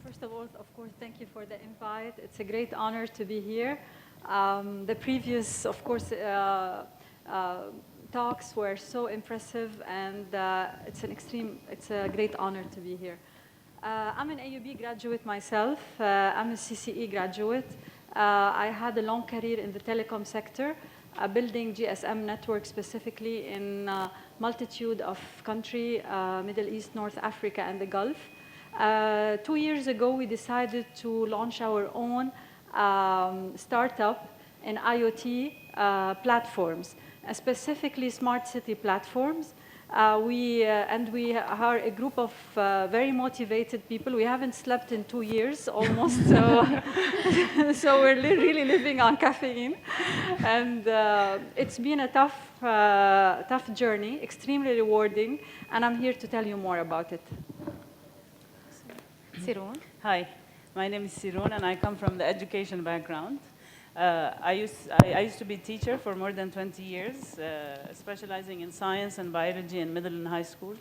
First of all, of course, thank you for the invite. It's a great honor to be here. The previous, of course, talks were so impressive, and it's a great honor to be here. I'm an AUB graduate myself. I'm a CCE graduate. I had a long career in the telecom sector, building GSM networks specifically in multitude of countries, Middle East, North Africa, and the Gulf. 2 years ago, we decided to launch our own startup in IoT platforms, specifically smart city platforms. We are a group of very motivated people. We haven't slept in 2 years almost, so, so we're really living on caffeine. And it's been a tough journey, extremely rewarding, and I'm here to tell you more about it. Siroun. Hi, my name is Siroun, and I come from the education background. I used to be a teacher for more than 20 years, specializing in science and biology in middle and high school.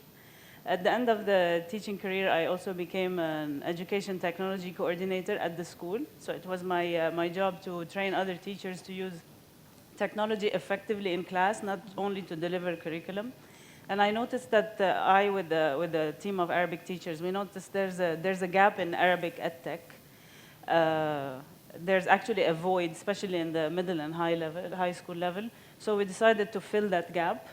At the end of the teaching career, I also became an education technology coordinator at the school. So it was my job to train other teachers to use technology effectively in class, not only to deliver curriculum. And I noticed that with the team of Arabic teachers, we noticed there's a gap in Arabic edtech. There's actually a void, especially in the middle and high school level. So we decided to fill that gap,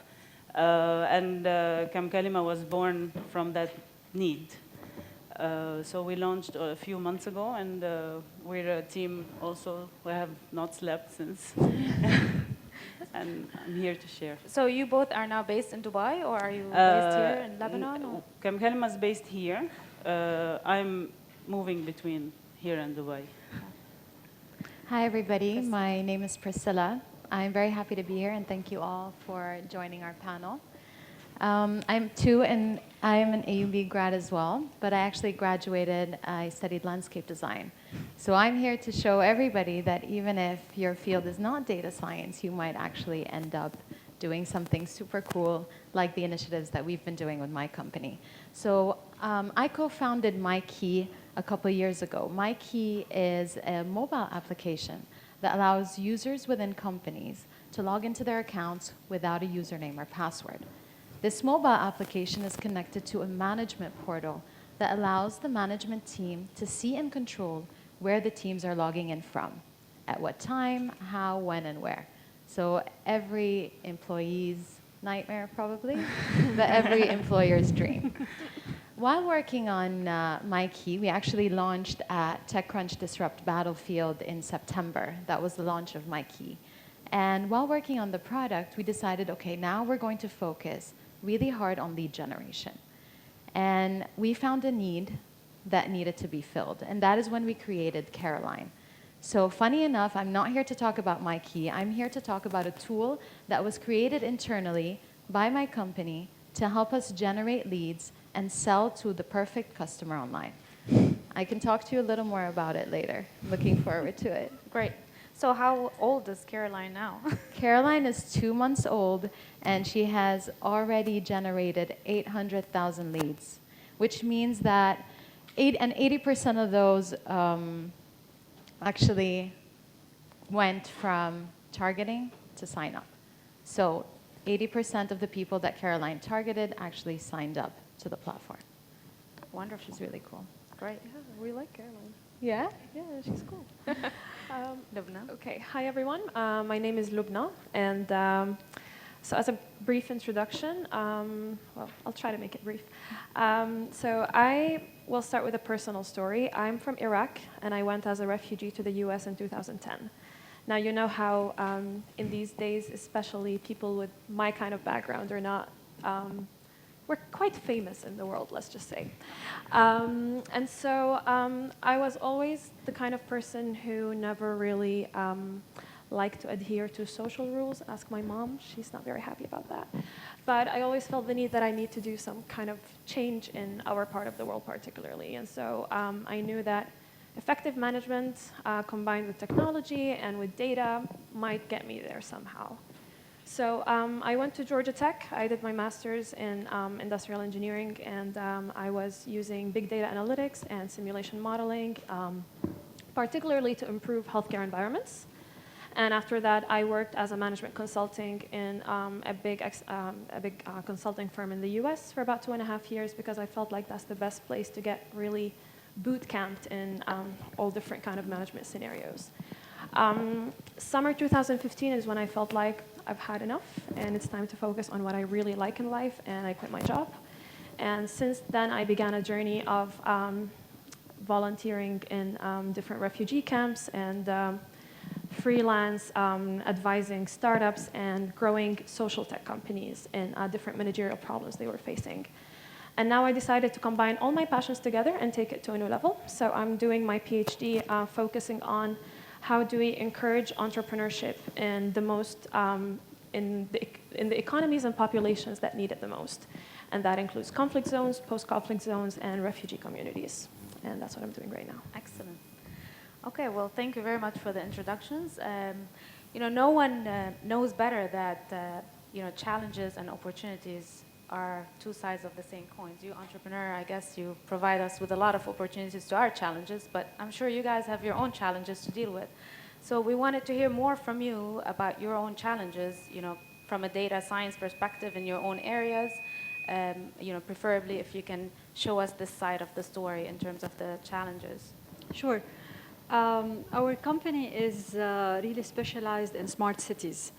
and Kamkalima was born from that need. So we launched a few months ago, and we're a team also. We have not slept since. And I'm here to share. So you both are now based in Dubai, or are you based here in Lebanon? Kamkalima is based here. I'm moving between here and Dubai. Hi, everybody. My name is Priscilla. I'm very happy to be here, and thank you all for joining our panel. I'm an AUB grad as well, but I actually graduated, I studied landscape design. So I'm here to show everybody that even if your field is not data science, you might actually end up doing something super cool, like the initiatives that we've been doing with my company. So I co-founded MYKI a couple years ago. MYKI is a mobile application that allows users within companies to log into their accounts without a username or password. This mobile application is connected to a management portal that allows the management team to see and control where the teams are logging in from, at what time, how, when, and where. So every employee's nightmare, probably, but every employer's dream. While working on MYKI, we actually launched at TechCrunch Disrupt Battlefield in September. That was the launch of MYKI. And while working on the product, we decided, okay, now we're going to focus really hard on lead generation. And we found a need that needed to be filled. And that is when we created Caroline. So funny enough, I'm not here to talk about MYKI. I'm here to talk about a tool that was created internally by my company to help us generate leads and sell to the perfect customer online. I can talk to you a little more about it later. Looking forward to it. Great. So how old is Caroline now? Caroline is 2 months old, and she has already generated 800,000 leads, which means that 80% of those actually went from targeting to sign up. So 80% of the people that Caroline targeted actually signed up to the platform. Wonderful. Which is really cool. Great. Yeah, we like Caroline. Yeah? Yeah, she's cool. Lubna. Okay, hi everyone. My name is Lubna, and so as a brief introduction, well, I'll try to make it brief. So I will start with a personal story. I'm from Iraq, and I went as a refugee to the US in 2010. Now, you know how in these days, especially people with my kind of background are not, we're quite famous in the world, let's just say. And so I was always the kind of person who never really liked to adhere to social rules. Ask my mom, she's not very happy about that. But I always felt the need that I need to do some kind of change in our part of the world particularly. And so I knew that effective management combined with technology and with data might get me there somehow. So I went to Georgia Tech. I did my master's in industrial engineering, and I was using big data analytics and simulation modeling, particularly to improve healthcare environments. And after that, I worked as a management consulting in a big consulting firm in the US for about 2.5 years, because I felt like that's the best place to get really boot camped in all different kind of management scenarios. Summer 2015 is when I felt like I've had enough and it's time to focus on what I really like in life, and I quit my job. And since then, I began a journey of volunteering in different refugee camps and freelance advising startups and growing social tech companies in different managerial problems they were facing. And now I decided to combine all my passions together and take it to a new level. So I'm doing my PhD focusing on how do we encourage entrepreneurship in the most in the economies and populations that need it the most. And that includes conflict zones, post-conflict zones, and refugee communities. And that's what I'm doing right now. Excellent. Okay, well, thank you very much for the introductions. No one knows better that challenges and opportunities are two sides of the same coin. You, entrepreneur, I guess you provide us with a lot of opportunities to our challenges, but I'm sure you guys have your own challenges to deal with. So we wanted to hear more from you about your own challenges, from a data science perspective in your own areas. Preferably if you can show us this side of the story in terms of the challenges. Sure. Our company is really specialized in smart cities.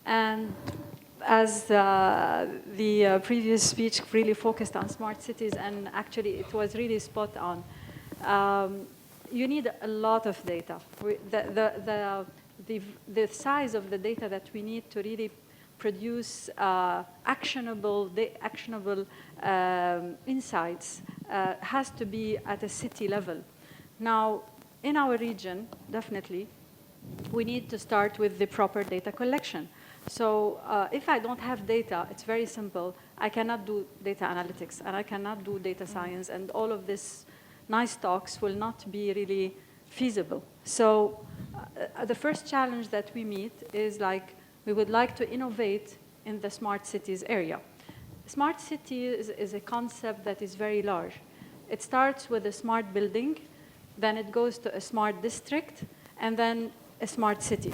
And as the previous speech really focused on smart cities, and actually it was really spot on. You need a lot of data. The size of the data that we need to really produce actionable insights has to be at a city level. Now, in our region, definitely, we need to start with the proper data collection. So if I don't have data, it's very simple. I cannot do data analytics, and I cannot do data science, and all of this nice talks will not be really feasible. So the first challenge that we meet is we would like to innovate in the smart cities area. Smart city is a concept that is very large. It starts with a smart building, then it goes to a smart district, and then a smart city.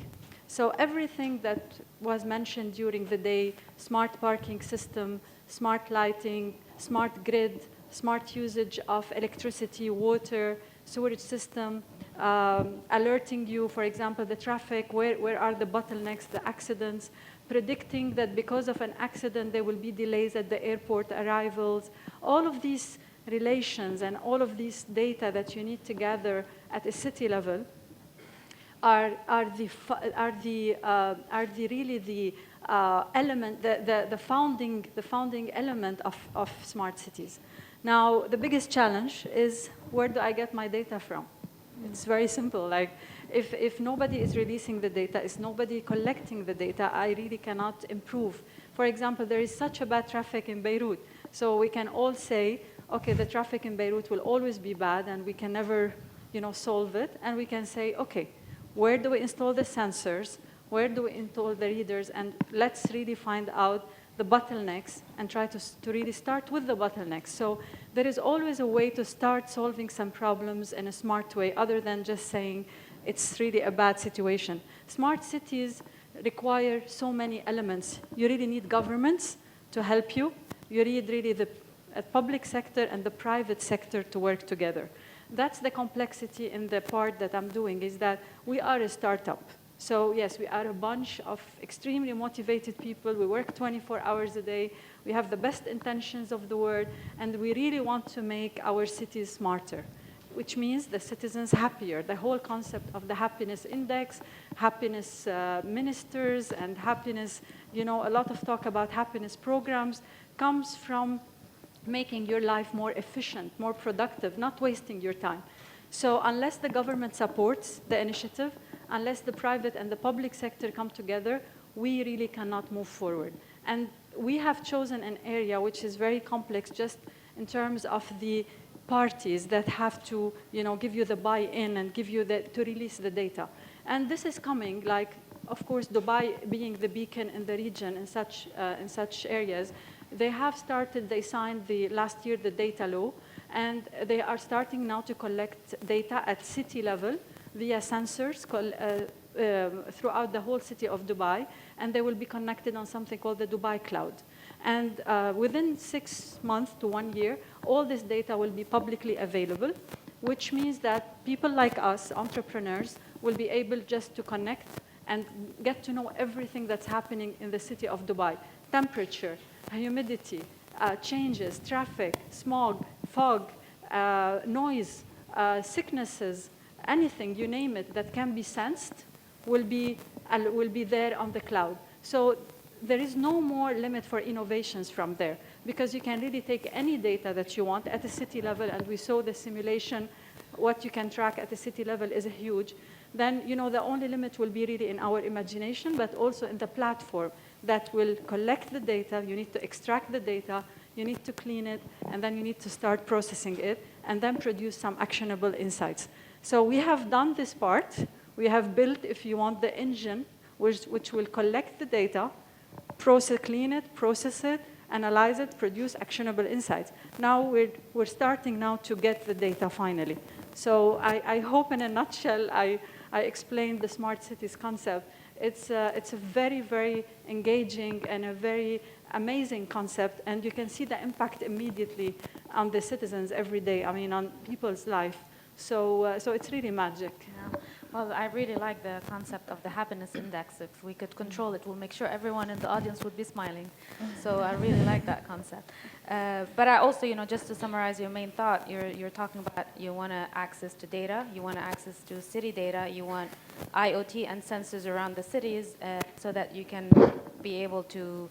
So everything that was mentioned during the day, smart parking system, smart lighting, smart grid, smart usage of electricity, water, sewerage system, alerting you, for example, the traffic, where are the bottlenecks, the accidents, predicting that because of an accident there will be delays at the airport arrivals. All of these relations and all of these data that you need to gather at a city level are really the element, the founding element of smart cities. Now, the biggest challenge is, where do I get my data from? It's very simple. If nobody is releasing the data, if nobody collecting the data, I really cannot improve. For example, there is such a bad traffic in Beirut. So we can all say, okay, the traffic in Beirut will always be bad, and we can never, solve it. And we can say, okay, where do we install the sensors? Where do we install the readers? And let's really find out the bottlenecks and try to really start with the bottlenecks. So there is always a way to start solving some problems in a smart way, other than just saying it's really a bad situation. Smart cities require so many elements. You really need governments to help you. You need really the public sector and the private sector to work together. That's the complexity in the part that I'm doing, is that we are a startup. So yes, we are a bunch of extremely motivated people. We work 24 hours a day. We have the best intentions of the world, and we really want to make our cities smarter, which means the citizens happier. The whole concept of the happiness index, happiness ministers, and happiness, a lot of talk about happiness programs comes from making your life more efficient, more productive, not wasting your time. So unless the government supports the initiative, unless the private and the public sector come together, we really cannot move forward. And we have chosen an area which is very complex, just in terms of the parties that have to, give you the buy-in and give you to release the data. And this is coming, of course, Dubai being the beacon in the region in such areas, they signed last year the data law, and they are starting now to collect data at city level via sensors throughout the whole city of Dubai, and they will be connected on something called the Dubai Cloud. And within 6 months to 1 year, all this data will be publicly available, which means that people like us, entrepreneurs, will be able just to connect and get to know everything that's happening in the city of Dubai. Temperature, humidity, changes, traffic, smog, fog, noise, sicknesses, anything, you name it, that can be sensed will be there on the cloud. So there is no more limit for innovations from there, because you can really take any data that you want at a city level, and we saw the simulation, what you can track at the city level is huge. Then, the only limit will be really in our imagination, but also in the platform that will collect the data. You need to extract the data, you need to clean it, and then you need to start processing it, and then produce some actionable insights. So we have done this part. We have built, if you want, the engine, which will collect the data, clean it, process it, analyze it, produce actionable insights. Now we're starting now to get the data finally. So I hope in a nutshell I explained the smart cities concept. It's a very, very engaging and a very amazing concept, and you can see the impact immediately on the citizens every day, on people's life. So it's really magic. Yeah. Well, I really like the concept of the happiness index. If we could control it, we'll make sure everyone in the audience would be smiling. So I really like that concept. But I also, just to summarize your main thought, you're talking about you want access to data, you want access to city data, you want IoT and sensors around the cities so that you can be able to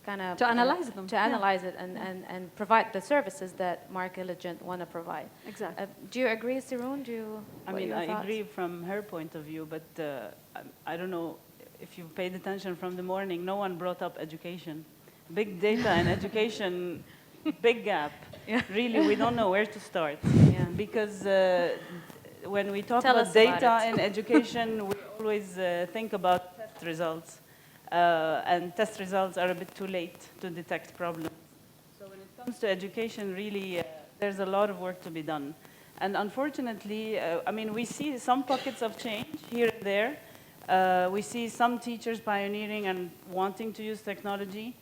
to analyze them. To analyze it and provide the services that Markelligent want to provide. Exactly. Do you agree, Siroun? I agree from her point of view, but I don't know if you paid attention from the morning, no one brought up education. Big data and education, big gap. Yeah. Really, we don't know where to start. Yeah. Because when we talk about data in education, we always think about test results. And test results are a bit too late to detect problems. So when it comes to education, really, there's a lot of work to be done. And unfortunately, we see some pockets of change here and there. We see some teachers pioneering and wanting to use technology.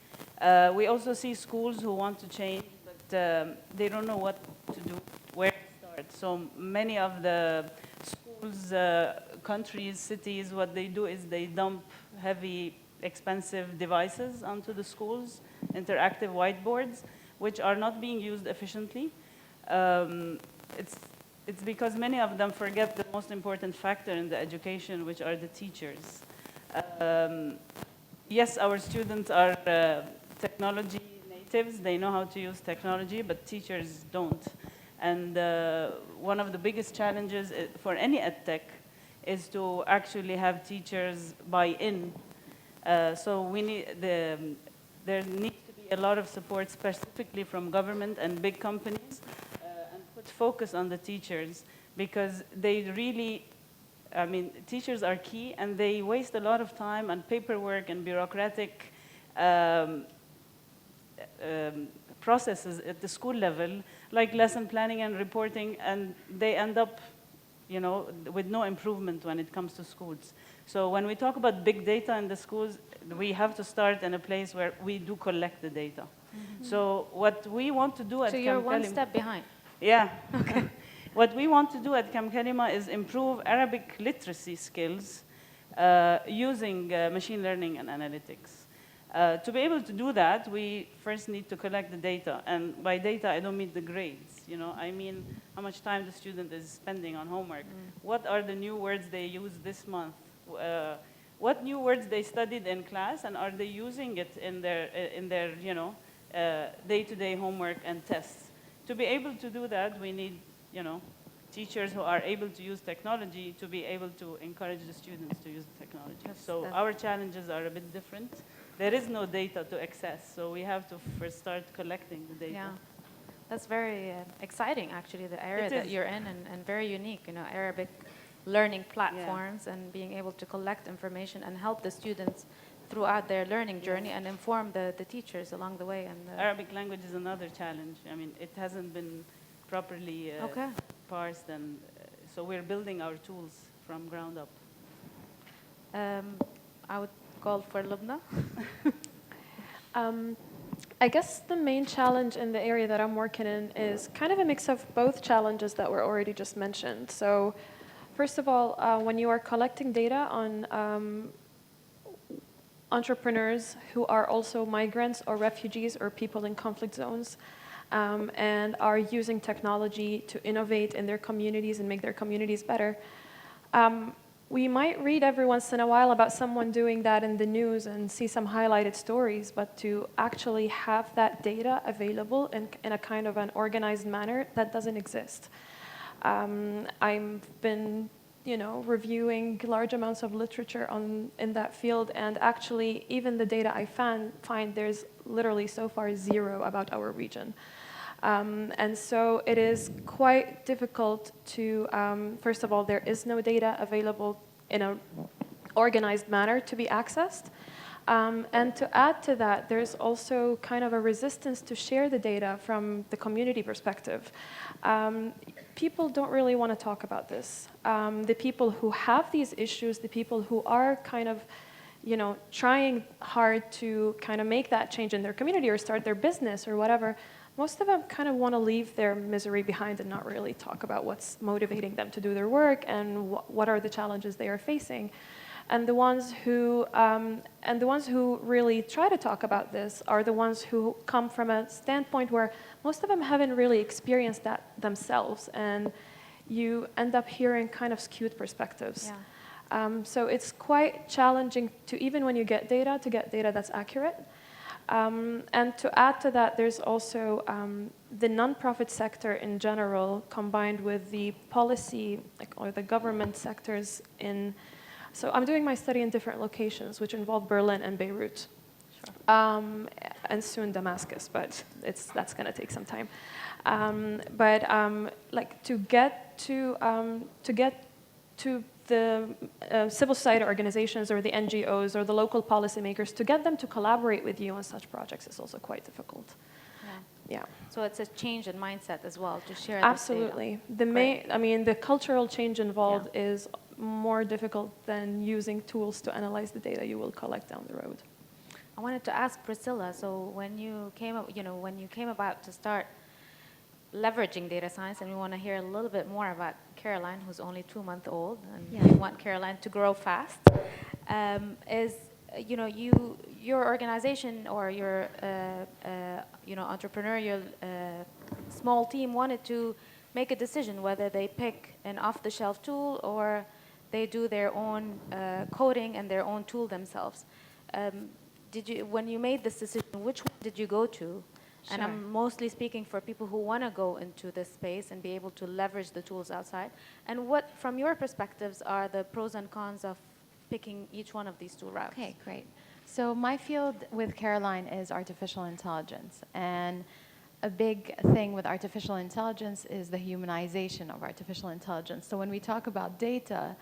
We also see schools who want to change, but they don't know what to do, where to start. So many of the schools, countries, cities, what they do is they dump heavy expensive devices onto the schools, interactive whiteboards, which are not being used efficiently. It's because many of them forget the most important factor in the education, which are the teachers. Yes, our students are technology natives. They know how to use technology, but teachers don't. And one of the biggest challenges for any edtech is to actually have teachers buy in. So there needs to be a lot of support specifically from government and big companies and put focus on the teachers, because they really, teachers are key, and they waste a lot of time on paperwork and bureaucratic processes at the school level, like lesson planning and reporting, and they end up with no improvement when it comes to schools. So when we talk about big data in the schools, we have to start in a place where we do collect the data. Mm-hmm. So what we want to do at Kamkalima... So you're one step behind. Yeah. Okay. What we want to do at Kamkalima is improve Arabic literacy skills using machine learning and analytics. To be able to do that, we first need to collect the data. And by data, I don't mean the grades. I mean how much time the student is spending on homework. What are the new words they use this month? What new words they studied in class, and are they using it in their day-to-day homework and tests? To be able to do that, we need teachers who are able to use technology to be able to encourage the students to use the technology. So our challenges are a bit different. There is no data to access, so we have to first start collecting the data. Yeah. That's very exciting, actually, the area that you're in, and very unique. Arabic learning platforms and being able to collect information and help the students throughout their learning journey and inform the teachers along the way. And Arabic language is another challenge. I mean, it hasn't been properly parsed, and so we're building our tools from ground up. I would call for Lubna. I guess the main challenge in the area that I'm working in is kind of a mix of both challenges that were already just mentioned. So first of all, when you are collecting data on entrepreneurs who are also migrants or refugees or people in conflict zones, and are using technology to innovate in their communities and make their communities better, we might read every once in a while about someone doing that in the news and see some highlighted stories, but to actually have that data available in a kind of an organized manner, that doesn't exist. I've been reviewing large amounts of literature in that field, and actually even the data I find there's literally so far zero about our region. And so it is quite difficult to, first of all, there is no data available in an organized manner to be accessed. And to add to that, there's also kind of a resistance to share the data from the community perspective. People don't really want to talk about this. The people who have these issues, the people who are kind of trying hard to kind of make that change in their community or start their business or whatever, most of them kind of want to leave their misery behind and not really talk about what's motivating them to do their work and what are the challenges they are facing. And the ones who really try to talk about this are the ones who come from a standpoint where most of them haven't really experienced that themselves, and you end up hearing kind of skewed perspectives. Yeah. So it's quite challenging to, even when you get data, to get data that's accurate. And to add to that, there's also the nonprofit sector in general, combined with the policy or the government sectors in. So I'm doing my study in different locations, which involve Berlin and Beirut, and soon Damascus, but that's going to take some time. Like to get to the civil society organizations or the NGOs or the local policymakers, to get them to collaborate with you on such projects is also quite difficult. Yeah. So it's a change in mindset as well to share. Absolutely. The cultural change involved is more difficult than using tools to analyze the data you will collect down the road. I wanted to ask Priscilla. So when you came about to start leveraging data science, and we want to hear a little bit more about Caroline, who's only 2 months old, and we want Caroline to grow fast. Your organization or your entrepreneurial small team wanted to make a decision whether they pick an off-the-shelf tool or they do their own coding and their own tool themselves. When you made this decision, which one did you go to? Sure. And I'm mostly speaking for people who want to go into this space and be able to leverage the tools outside. And what, from your perspectives, are the pros and cons of picking each one of these two routes? Okay, great. So my field with Caroline is artificial intelligence. And a big thing with artificial intelligence is the humanization of artificial intelligence. So when we talk about data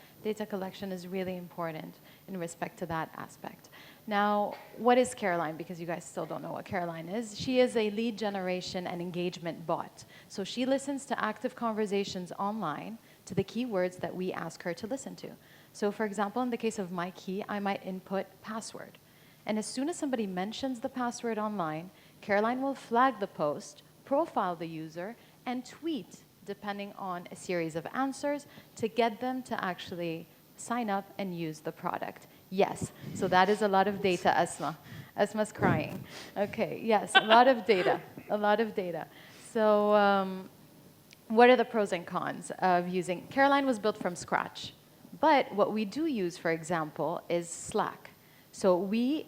collection is really important in respect to that aspect. Now, what is Caroline? Because you guys still don't know what Caroline is. She is a lead generation and engagement bot. So she listens to active conversations online to the keywords that we ask her to listen to. So for example, in the case of MYKI, I might input password. And as soon as somebody mentions the password online, Caroline will flag the post, profile the user, and tweet, depending on a series of answers, to get them to actually sign up and use the product. Yes, so that is a lot of data, Asma. Asma's crying. Okay, yes, a lot of data, a lot of data. So what are the pros and cons of using? Caroline was built from scratch. But what we do use, for example, is Slack. So we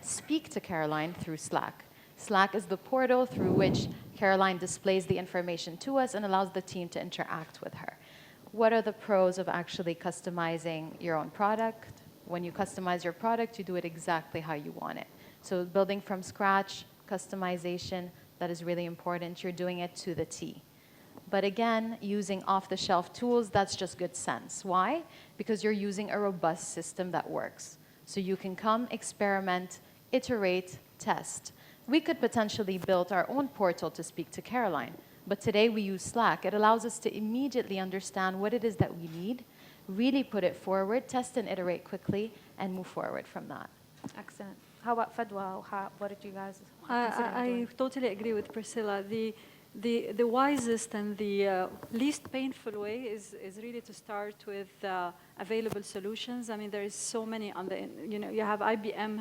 speak to Caroline through Slack. Slack is the portal through which Caroline displays the information to us and allows the team to interact with her. What are the pros of actually customizing your own product? When you customize your product, you do it exactly how you want it. So building from scratch, customization, that is really important. You're doing it to the T. But again, using off-the-shelf tools, that's just good sense. Why? Because you're using a robust system that works. So you can come, experiment, iterate, test. We could potentially build our own portal to speak to Caroline. But today we use Slack. It allows us to immediately understand what it is that we need, really put it forward, test and iterate quickly, and move forward from that. Excellent. How about Fadwa? What did you guys I totally agree with Priscilla. The wisest and the least painful way is really to start with available solutions. I mean, there is so many on the, you have IBM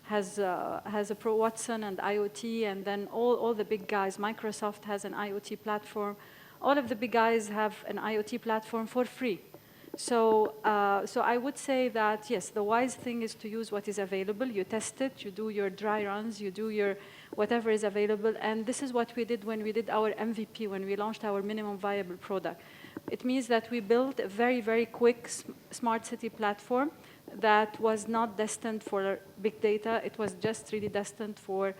has a Pro Watson and IoT, and then all the big guys. Microsoft has an IoT platform. All of the big guys have an IoT platform for free. So I would say that, yes, the wise thing is to use what is available. You test it, you do your dry runs, you do your whatever is available. And this is what we did when we did our MVP, when we launched our minimum viable product. It means that we built a very, very quick smart city platform that was not destined for big data. It was just really destined for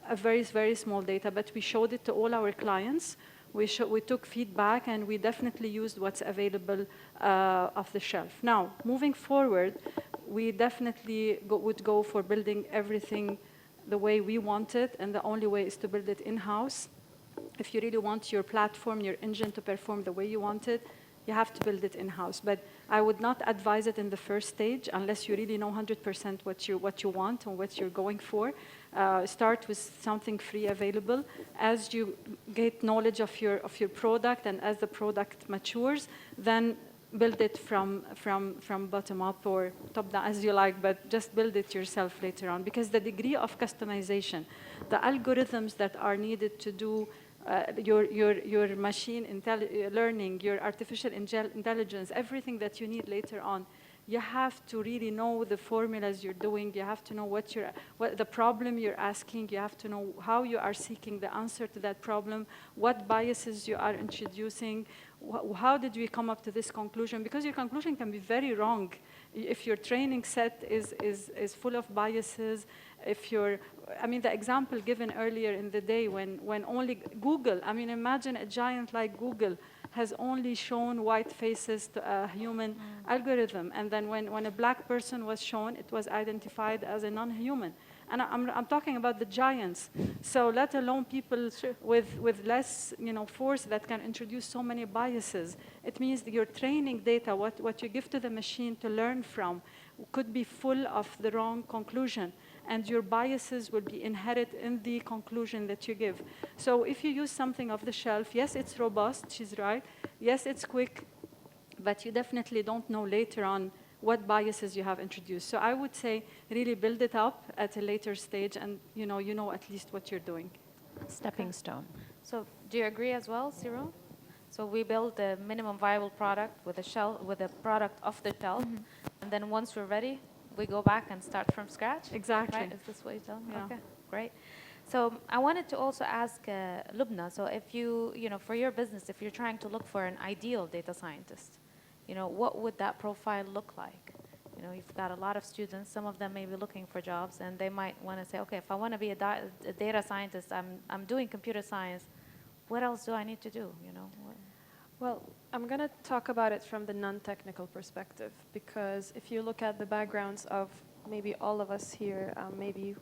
a very, very small data. But we showed it to all our clients. We took feedback, and we definitely used what's available off the shelf. Now, moving forward, we definitely would go for building everything the way we want it, and the only way is to build it in-house. If you really want your platform, your engine to perform the way you want it, you have to build it in-house. But I would not advise it in the first stage unless you really know 100% what you want and what you're going for. Start with something free available. As you get knowledge of your product, and as the product matures, then build it from bottom up or top down, as you like, but just build it yourself later on. Because the degree of customization, the algorithms that are needed to do your machine learning, your artificial intelligence, everything that you need later on, you have to really know the formulas you're doing. You have to know what the problem you're asking. You have to know how you are seeking the answer to that problem, what biases you are introducing. How did we come up to this conclusion? Because your conclusion can be very wrong. If your training set is full of biases, I mean, the example given earlier in the day when only Google, I mean, imagine a giant like Google has only shown white faces to a human algorithm. And then when a black person was shown, it was identified as a non-human. And I'm talking about the giants. So let alone people with less force that can introduce so many biases. It means that your training data, what you give to the machine to learn from, could be full of the wrong conclusion. And your biases will be inherent in the conclusion that you give. So if you use something off the shelf, yes, it's robust, she's right. Yes, it's quick, but you definitely don't know later on what biases you have introduced. So I would say really build it up at a later stage, and you know at least what you're doing. Stepping stone. So do you agree as well, Siroun? So we build a minimum viable product with a product off the shelf, and then once we're ready, we go back and start from scratch? Exactly. Right? Is this what you're telling me? Yeah. Okay, great. So I wanted to also ask Lubna, so if for your business, if you're trying to look for an ideal data scientist, what would that profile look like? You've got a lot of students, some of them may be looking for jobs, and they might want to say, okay, if I want to be a data scientist, I'm doing computer science, what else do I need to do, Well, I'm going to talk about it from the non-technical perspective, because if you look at the backgrounds of maybe all of us here, maybe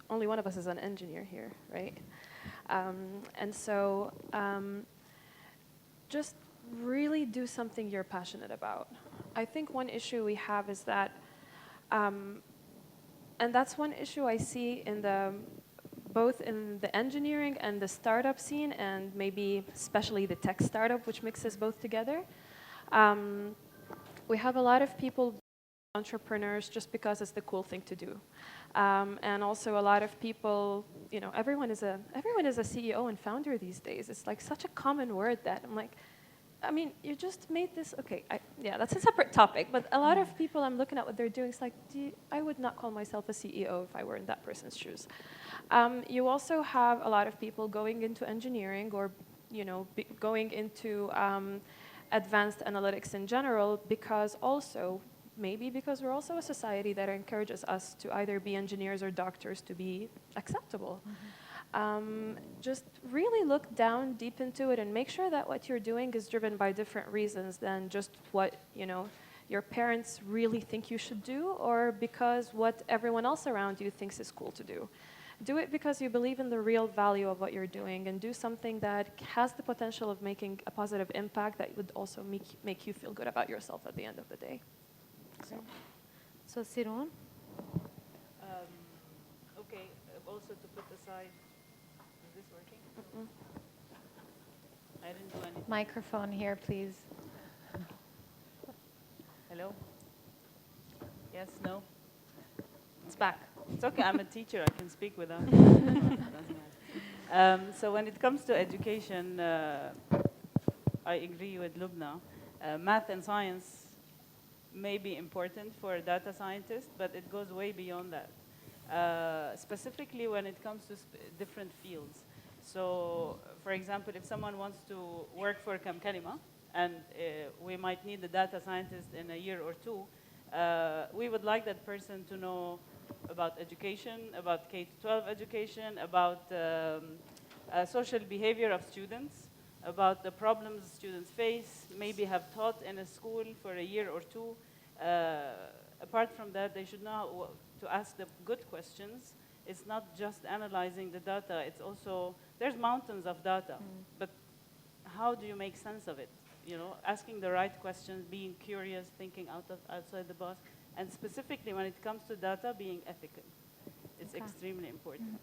only one of us is an engineer here, right? And so just really do something you're passionate about. I think one issue we have is that, and that's one issue I see both in the engineering and the startup scene, and maybe especially the tech startup, which mixes both together. We have a lot of people, entrepreneurs, just because it's the cool thing to do. And also a lot of people, everyone is a CEO and founder these days. It's like such a common word that I'm like, I mean, you just made this, okay, that's a separate topic, but a lot of people I'm looking at what they're doing, it's like, I would not call myself a CEO if I were in that person's shoes. You also have a lot of people going into engineering or, going into advanced analytics in general maybe because we're also a society that encourages us to either be engineers or doctors to be acceptable. Just really look down deep into it and make sure that what you're doing is driven by different reasons than just what, your parents really think you should do, or because what everyone else around you thinks is cool to do. Do it because you believe in the real value of what you're doing, and do something that has the potential of making a positive impact that would also make you feel good about yourself at the end of the day. So Siroun? Okay, also to put aside, is this working? I didn't do anything. Microphone here, please. Hello? Yes, no? It's back. It's okay, I'm a teacher, I can speak without Doesn't matter. So when it comes to education, I agree with Lubna. Math and science may be important for a data scientist, but it goes way beyond that. Specifically when it comes to different fields. So, for example, if someone wants to work for Kamkalima, and we might need a data scientist in a year or two, we would like that person to know about education, about K-12 education, about social behavior of students, about the problems students face, maybe have taught in a school for a year or two. Apart from that, they should know to ask the good questions. It's not just analyzing the data, it's also, there's mountains of data, but how do you make sense of it? Asking the right questions, being curious, thinking outside the box, and specifically when it comes to data, being ethical. It's extremely important.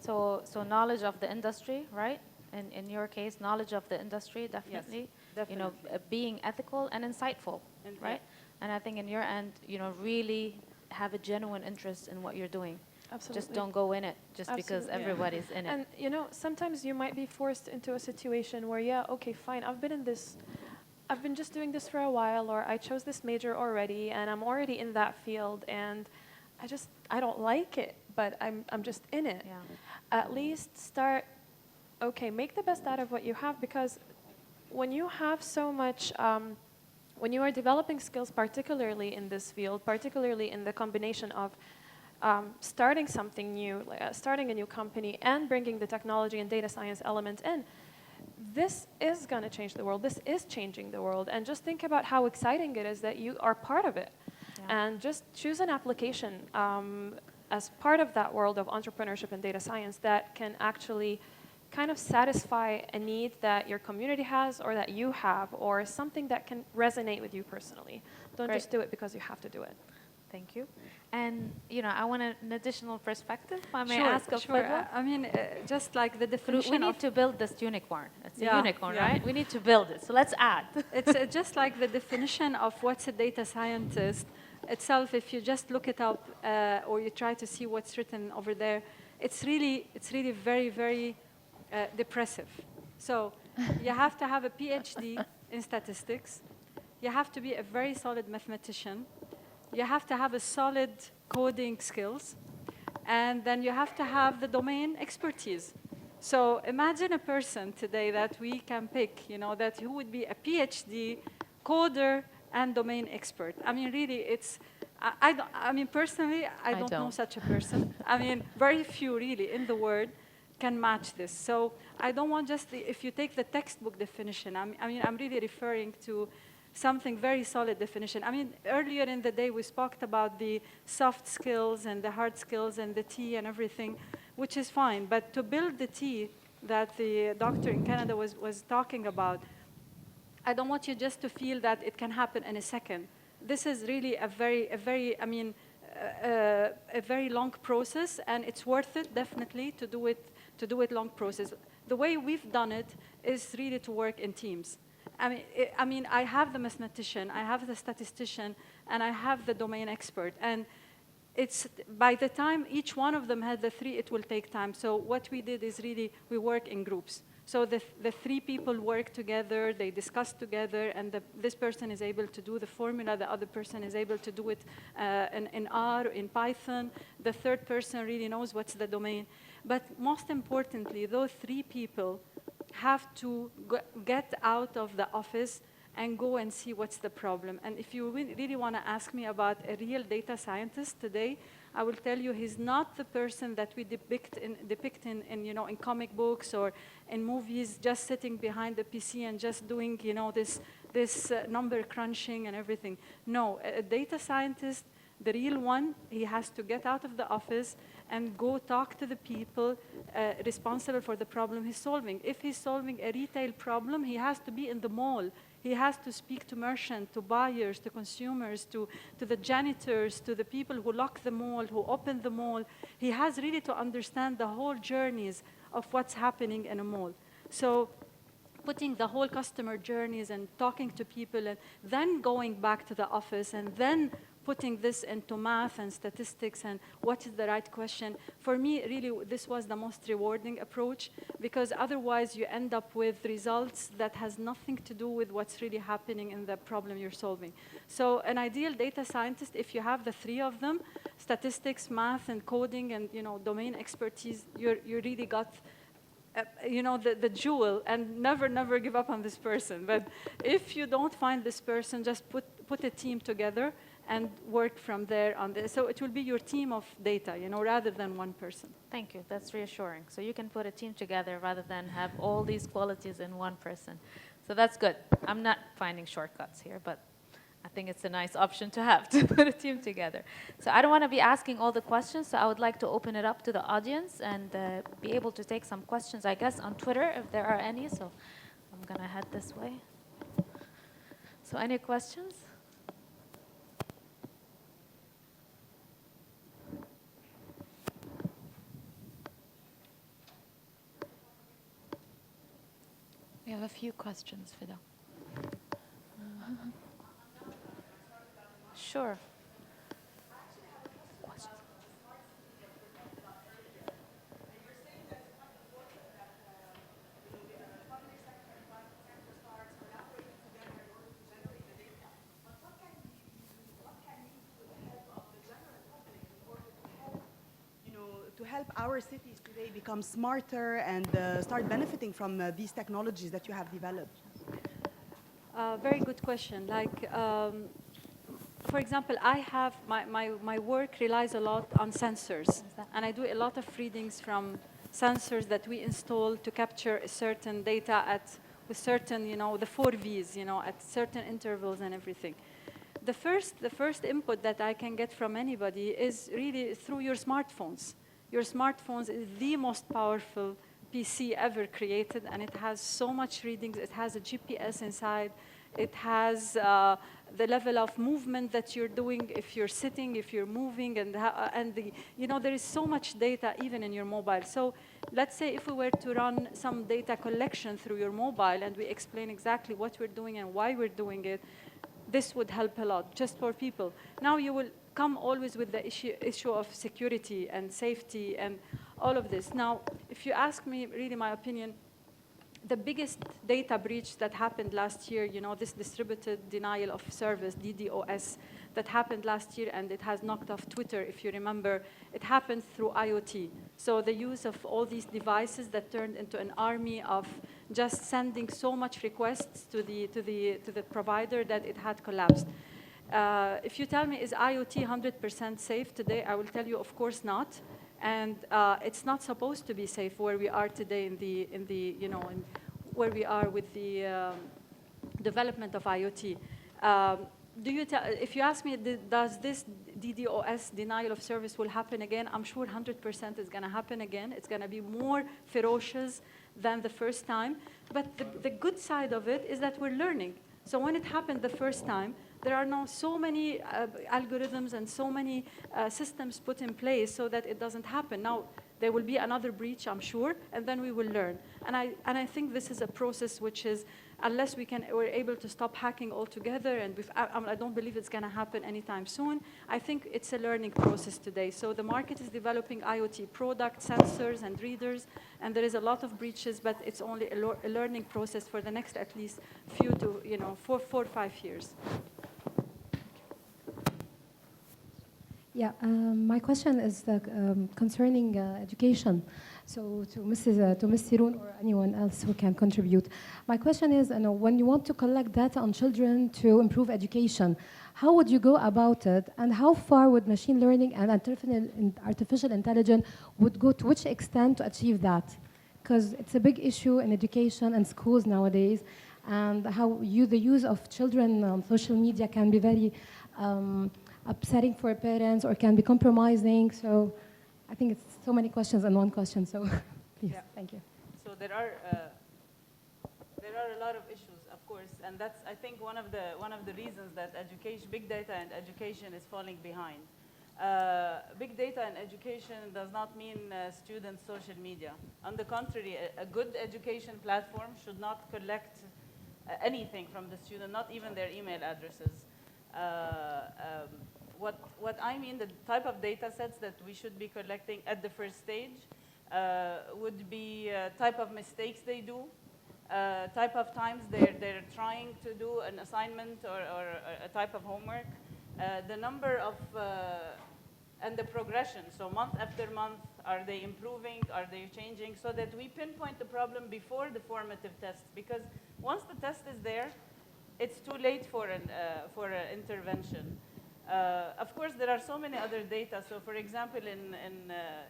So knowledge of the industry, right? In your case, knowledge of the industry, definitely. Yes, definitely. Being ethical and insightful, right? And I think in your end, really have a genuine interest in what you're doing. Absolutely. Just don't go in it just because everybody's in it. And sometimes you might be forced into a situation where, okay, fine, I've been just doing this for a while, or I chose this major already, and I'm already in that field, and I don't like it, but I'm just in it. Yeah. At least start, make the best out of what you have, because when you have so much, when you are developing skills, particularly in this field, particularly in the combination of starting something new, starting a new company, and bringing the technology and data science element in, this is going to change the world. This is changing the world. And just think about how exciting it is that you are part of it. Yeah. And just choose an application as part of that world of entrepreneurship and data science that can actually kind of satisfy a need that your community has, or that you have, or something that can resonate with you personally. Don't just do it because you have to do it. Thank you. And, I want an additional perspective. If I may Sure, ask of sure. Fadwa? Just like the definition we need to build this unicorn. It's a unicorn, yeah. right? We need to build it. So let's add. It's just like the definition of what's a data scientist itself. If you just look it up or you try to see what's written over there, it's really very, very depressive. So you have to have a PhD in statistics. You have to be a very solid mathematician. You have to have a solid coding skills. And then you have to have the domain expertise. So imagine a person today that we can pick, that who would be a PhD, coder, and domain expert. I mean, really, it's, personally, I don't know such a person. Very few really in the world can match this. So I don't want just, if you take the textbook definition, I'm really referring to something very solid definition. Earlier in the day, we spoke about the soft skills and the hard skills and the T and everything, which is fine. But to build the T that the doctor in Canada was talking about, I don't want you just to feel that it can happen in a second. This is really a very long process, and it's worth it, definitely, to do it long process. The way we've done it is really to work in teams. I have the mathematician, I have the statistician, and I have the domain expert. And it's, by the time each one of them had the three, it will take time. So what we did is really, we work in groups. So the three people work together, they discuss together, and this person is able to do the formula, the other person is able to do it in R, in Python. The third person really knows what's the domain. But most importantly, those three people have to get out of the office and go and see what's the problem. And if you really want to ask me about a real data scientist today, I will tell you he's not the person that we depict in you know, in comic books or in movies, just sitting behind the PC and just doing, you know, this number crunching and everything. No, a data scientist, the real one, he has to get out of the office and go talk to the people responsible for the problem he's solving. If he's solving a retail problem, he has to be in the mall. He has to speak to merchants, to buyers, to consumers, to the janitors, to the people who lock the mall, who open the mall. He has really to understand the whole journeys of what's happening in a mall. So putting the whole customer journeys and talking to people and then going back to the office and then putting this into math and statistics and what is the right question. For me, really, this was the most rewarding approach, because otherwise you end up with results that has nothing to do with what's really happening in the problem you're solving. So an ideal data scientist, if you have the three of them, statistics, math, and coding, and you know, domain expertise, you really got you know, the jewel, and never give up on this person. But if you don't find this person, just put a team together and work from there on this. So it will be your team of data, you know, rather than one person. Thank you. That's reassuring. So you can put a team together rather than have all these qualities in one person. So that's good. I'm not finding shortcuts here, but I think it's a nice option to have, to put a team together. So I don't want to be asking all the questions, so I would like to open it up to the audience and be able to take some questions, I guess, on Twitter, if there are any. So I'm going to head this way. So any questions? We have a few questions, Fadwa. Sure. To help our cities today become smarter and start benefiting from these technologies that you have developed? Very good question. Like, for example, I have my work relies a lot on sensors, and I do a lot of readings from sensors that we install to capture a certain data with certain, you know, the 4 V's, you know, at certain intervals and everything. The first input that I can get from anybody is really through your smartphones. Your smartphones is the most powerful PC ever created, and it has so much readings. It has a GPS inside. It has the level of movement that you're doing, if you're sitting, if you're moving, and you know, there is so much data even in your mobile. So let's say if we were to run some data collection through your mobile and we explain exactly what we're doing and why we're doing it, this would help a lot just for people. Now you will come always with the issue of security and safety and all of this. Now, if you ask me really my opinion, the biggest data breach that happened last year, you know, this distributed denial of service, DDoS, that happened last year, and it has knocked off Twitter, if you remember, it happened through IoT. So the use of all these devices that turned into an army of just sending so much requests to the provider that it had collapsed. If you tell me, is IoT 100% safe today, I will tell you, of course not. And it's not supposed to be safe where we are today where we are with the development of IoT. If you ask me, does this DDoS, denial of service, will happen again? I'm sure 100% is going to happen again. It's going to be more ferocious than the first time. But the good side of it is that we're learning. So when it happened the first time, there are now so many algorithms and so many systems put in place so that it doesn't happen. Now, there will be another breach, I'm sure, and then we will learn. And I think this is a process which is, unless we're able to stop hacking altogether, and I don't believe it's going to happen anytime soon, I think it's a learning process today. So the market is developing IoT products, sensors, and readers, and there is a lot of breaches, but it's only a learning process for the next at least 4 or 5 years. Yeah, my question is concerning education. So to Ms. Siroun or anyone else who can contribute, my question is, when you want to collect data on children to improve education, how would you go about it, and how far would machine learning and artificial intelligence would go, to which extent to achieve that? Because it's a big issue in education and schools nowadays, and how the use of children on social media can be very upsetting for parents or can be compromising. So I think it's so many questions in one question. So please, thank you. So there are a lot of issues, of course, and that's, I think, one of the reasons that big data and education is falling behind. Big data and education does not mean student social media. On the contrary, a good education platform should not collect anything from the student, not even their email addresses. What I mean, the type of data sets that we should be collecting at the first stage would be type of mistakes they do, type of times they're trying to do an assignment or a type of homework, the number of, and the progression. So month after month, are they improving, are they changing, so that we pinpoint the problem before the formative tests. Because once the test is there, it's too late for an intervention. Of course, there are so many other data. So for example,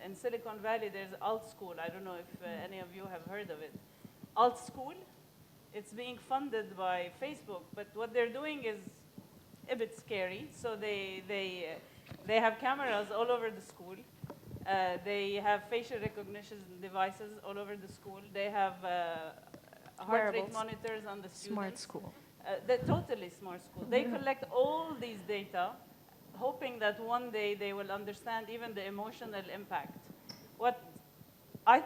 in Silicon Valley, there's Alt School. I don't know if any of you have heard of it. Alt School, it's being funded by Facebook, but what they're doing is a bit scary. So they have cameras all over the school. They have facial recognition devices all over the school. They have heart rate monitors on the students. Smart school. They're totally smart school. They collect all these data, hoping that one day they will understand even the emotional impact. What I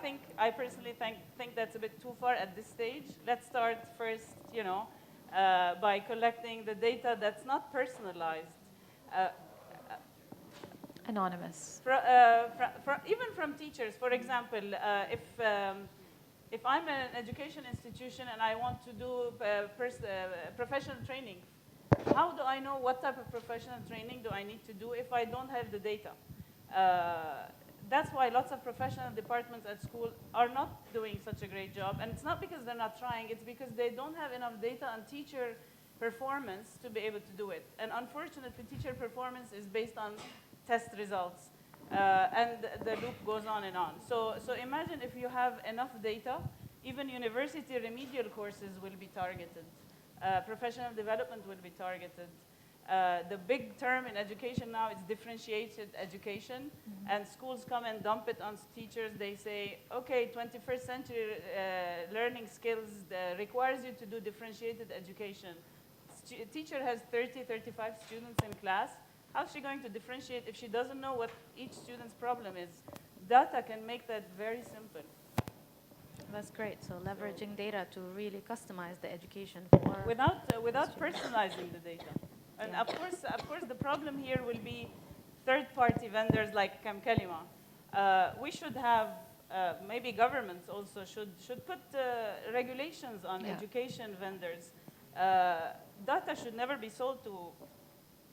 personally think that's a bit too far at this stage. Let's start first, by collecting the data that's not personalized. Anonymous. Even from teachers. For example, if I'm an education institution and I want to do professional training, how do I know what type of professional training do I need to do if I don't have the data? That's why lots of professional departments at school are not doing such a great job. And it's not because they're not trying, it's because they don't have enough data on teacher performance to be able to do it. And unfortunately, teacher performance is based on test results. And the loop goes on and on. So imagine if you have enough data, even university remedial courses will be targeted. Professional development will be targeted. The big term in education now is differentiated education, and schools come and dump it on teachers. They say, okay, 21st century learning skills requires you to do differentiated education. Teacher has 30, 35 students in class. How's she going to differentiate if she doesn't know what each student's problem is? Data can make that very simple. That's great. So leveraging data to really customize the education for without personalizing the data. And of course, the problem here will be third-party vendors like Kamkalima. We should have maybe governments also should put regulations on education vendors. Data should never be sold to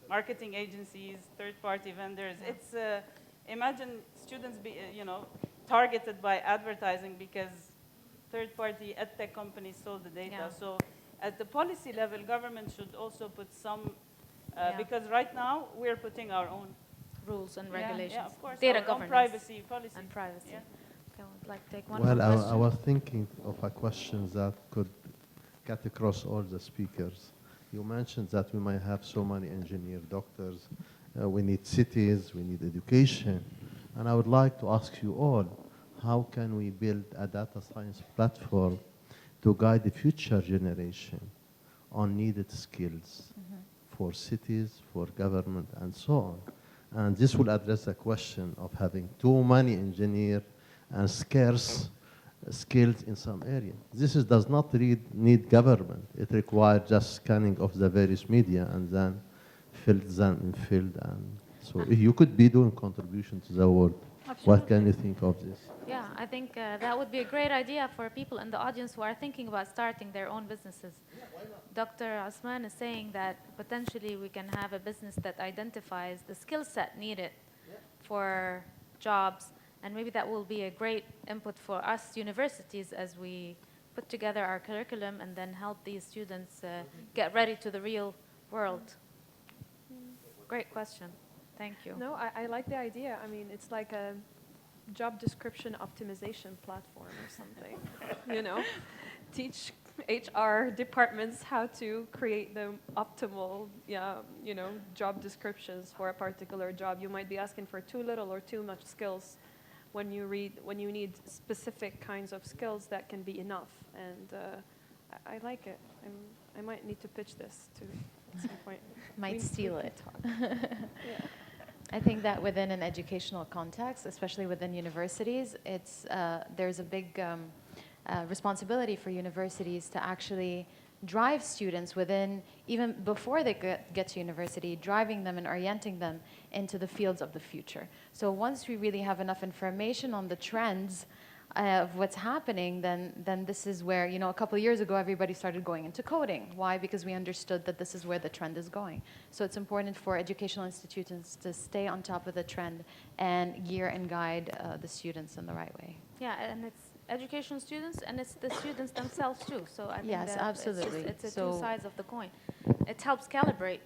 marketing agencies, third-party vendors. It's imagine students be targeted by advertising because third-party edtech companies sold the data. So at the policy level, government should also put some because right now we're putting our own rules and regulations. Yeah, of course. Data our governance own privacy policy and privacy. Yeah. Okay, I would like to take one well, more question. I was thinking of a question that could cut across all the speakers. You mentioned that we might have so many engineers, doctors. We need cities, we need education. And I would like to ask you all, how can we build a data science platform to guide the future generation on needed skills for cities, for government, and so on? And this will address the question of having too many engineers and scarce skills in some area. This does not need government. It requires just scanning of the various media and then fill them in field. And so if you could be doing contribution to the world, what can you think of this? Yeah, I think that would be a great idea for people in the audience who are thinking about starting their own businesses. Dr. Osman is saying that potentially we can have a business that identifies the skill set needed for jobs And maybe that will be a great input for us universities as we put together our curriculum and then help these students get ready to the real world. Great question. Thank you. No, I like the idea. I mean, it's like a job description optimization platform or something. You know, teach HR departments how to create the optimal, job descriptions for a particular job. You might be asking for too little or too much skills when you need specific kinds of skills that can be enough. And I like it. I might need to pitch this to at some point. Might steal it. Yeah. I think that within an educational context, especially within universities, there's a big responsibility for universities to actually drive students within, even before they get to university, driving them and orienting them into the fields of the future. So once we really have enough information on the trends of what's happening, then this is where, a couple of years ago, everybody started going into coding. Why? Because we understood that this is where the trend is going. So it's important for educational institutions to stay on top of the trend and gear and guide the students in the right way. Yeah, and it's educational students, and it's the students themselves too. So I think yes, absolutely. It's two sides of the coin. It helps calibrate,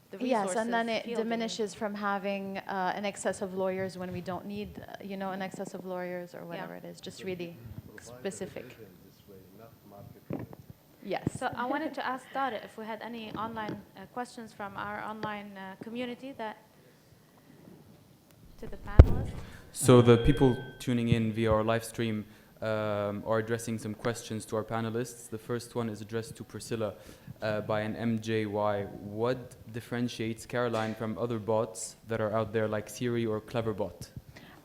the resources. Yes, and then it diminishes from having an excess of lawyers when we don't need, an excess of lawyers or whatever it is. Just really specific. This way, not market. Yes. So I wanted to ask Tariq if we had any online questions from our online community to the panelists. So the people tuning in via our live stream are addressing some questions to our panelists. The first one is addressed to Priscilla by an MJY. What differentiates Caroline from other bots that are out there like Siri or Cleverbot?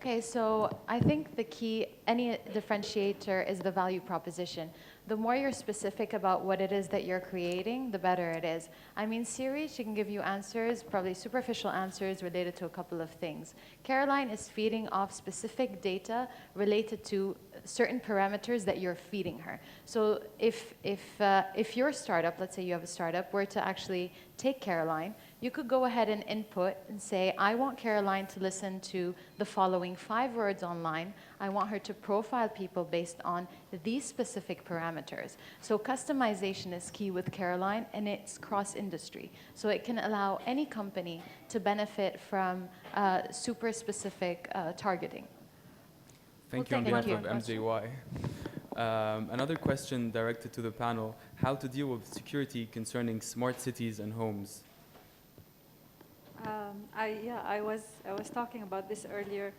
Okay, so I think the key, any differentiator is the value proposition. The more you're specific about what it is that you're creating, the better it is. I mean, Siri, she can give you answers, probably superficial answers related to a couple of things. Caroline is feeding off specific data related to certain parameters that you're feeding her. So if your startup, let's say you have a startup, were to actually take Caroline, you could go ahead and input and say, I want Caroline to listen to the following 5 words online. I want her to profile people based on these specific parameters. So customization is key with Caroline, and it's cross-industry. So it can allow any company to benefit from super specific targeting. Thank you on behalf of MJY. Another question directed to the panel: how to deal with security concerning smart cities and homes? I was talking about this earlier.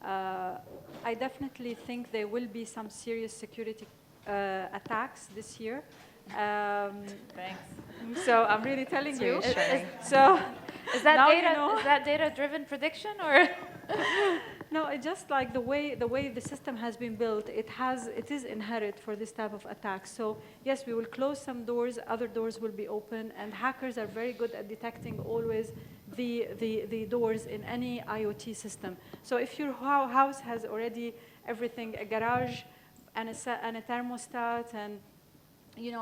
I definitely think there will be some serious security attacks this year. Thanks. So I'm really telling you. So is that now data? You know. Is that data-driven prediction or? No, it's just like the way the system has been built. It is inherent for this type of attacks. So yes, we will close some doors, other doors will be open, and hackers are very good at detecting always the doors in any IoT system. So if your house has already everything, a garage and a thermostat and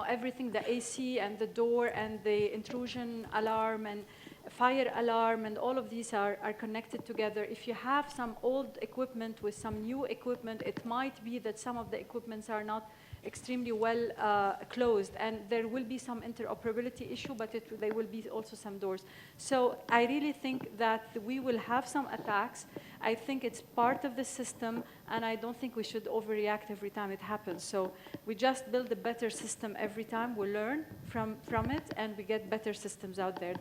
everything, the AC and the door and the intrusion alarm and fire alarm, and all of these are connected together. If you have some old equipment with some new equipment, it might be that some of the equipments are not extremely well closed, and there will be some interoperability issue, but there will be also some doors. So I really think that we will have some attacks. I think it's part of the system, and I don't think we should overreact every time it happens. So we just build a better system every time. We learn from it, and we get better systems out there.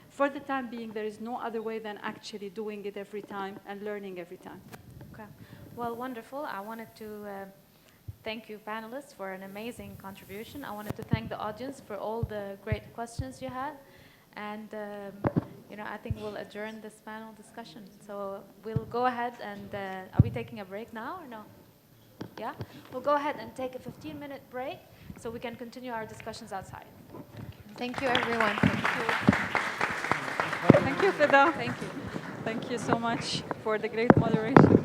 For the time being, there is no other way than actually doing it every time and learning every time. Okay. Well, wonderful. I wanted to thank you, panelists, for an amazing contribution. I wanted to thank the audience for all the great questions you had. And, I think we'll adjourn this panel discussion. So we'll go ahead and, are we taking a break now or no? Yeah? We'll go ahead and take a 15-minute break so we can continue our discussions outside. Thank you, everyone. Thank you, Fadwa. Thank you. Thank you so much for the great moderation.